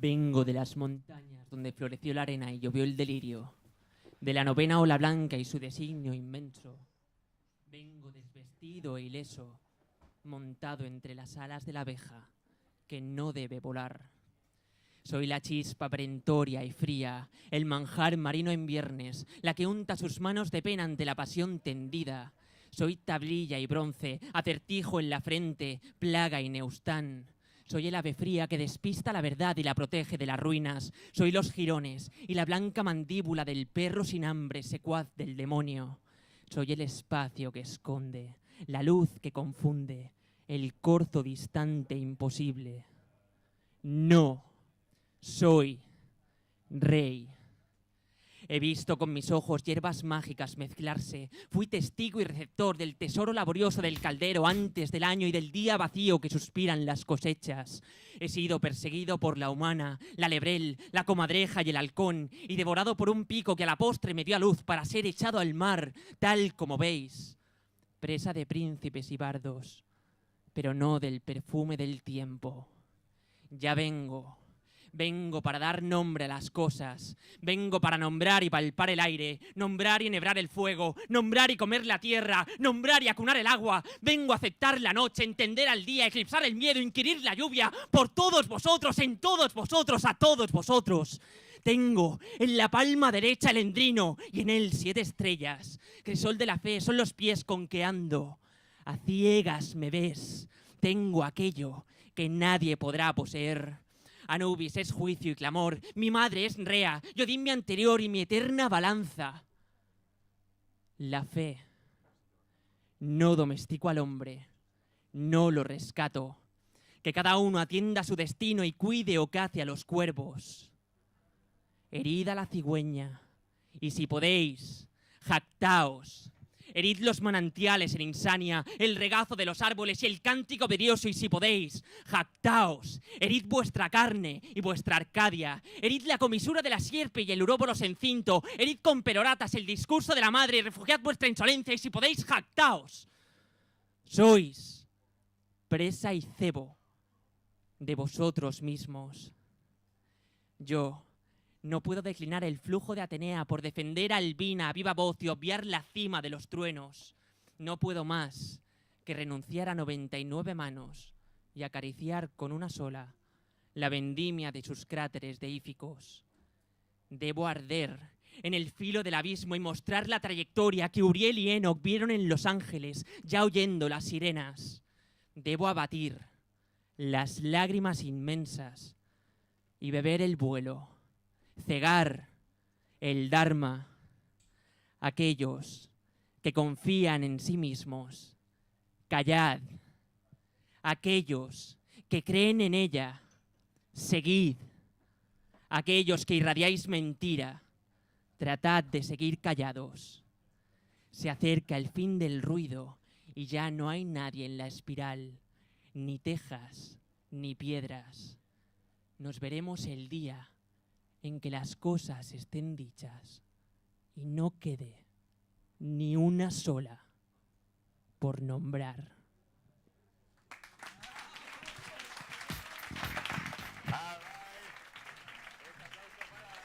Vengo de las montañas donde floreció la arena y llovió el delirio, de la novena ola blanca y su designio inmenso. Vengo desvestido e ileso, montado entre las alas de la abeja, que no debe volar. Soy la chispa perentoria y fría, el manjar marino en viernes, la que unta sus manos de pena ante la pasión tendida. Soy tablilla y bronce, acertijo en la frente, plaga y neustán. Soy el ave fría que despista la verdad y la protege de las ruinas. Soy los jirones y la blanca mandíbula del perro sin hambre, secuaz del demonio. Soy el espacio que esconde, la luz que confunde, el corzo distante e imposible. No soy rey. He visto con mis ojos hierbas mágicas mezclarse. Fui testigo y receptor del tesoro laborioso del caldero antes del año y del día vacío que suspiran las cosechas. He sido perseguido por la humana, la lebrel, la comadreja y el halcón, y devorado por un pico que a la postre me dio a luz para ser echado al mar, tal como veis. Presa de príncipes y bardos, pero no del perfume del tiempo. Ya vengo. Vengo para dar nombre a las cosas. Vengo para nombrar y palpar el aire, nombrar y enhebrar el fuego, nombrar y comer la tierra, nombrar y acunar el agua. Vengo a aceptar la noche, entender al día, eclipsar el miedo, inquirir la lluvia, por todos vosotros, en todos vosotros, a todos vosotros. Tengo en la palma derecha el endrino y en él 7 estrellas. Crisol de la fe son los pies con que ando. A ciegas me ves. Tengo aquello que nadie podrá poseer. Anubis es juicio y clamor, mi madre es Rea, yo di mi anterior y mi eterna balanza. La fe. No domestico al hombre, no lo rescato. Que cada uno atienda su destino y cuide o cace a los cuervos. Herida la cigüeña, y si podéis, jactaos. Herid los manantiales en insania, el regazo de los árboles y el cántico vidrioso, y si podéis, jactaos. Herid vuestra carne y vuestra Arcadia. Herid la comisura de la sierpe y el uróboros encinto. Herid con peroratas el discurso de la madre y refugiad vuestra insolencia, y si podéis, jactaos. Sois presa y cebo de vosotros mismos. Yo no puedo declinar el flujo de Atenea por defender a Albina a viva voz y obviar la cima de los truenos. No puedo más que renunciar a 99 manos y acariciar con una sola la vendimia de sus cráteres deíficos. Debo arder en el filo del abismo y mostrar la trayectoria que Uriel y Enoc vieron en Los Ángeles, ya oyendo las sirenas. Debo abatir las lágrimas inmensas y beber el vuelo. Cegar el Dharma, aquellos que confían en sí mismos. Callad, aquellos que creen en ella. Seguid, aquellos que irradiáis mentira. Tratad de seguir callados. Se acerca el fin del ruido y ya no hay nadie en la espiral, ni tejas, ni piedras. Nos veremos el día en que las cosas estén dichas y no quede ni una sola por nombrar.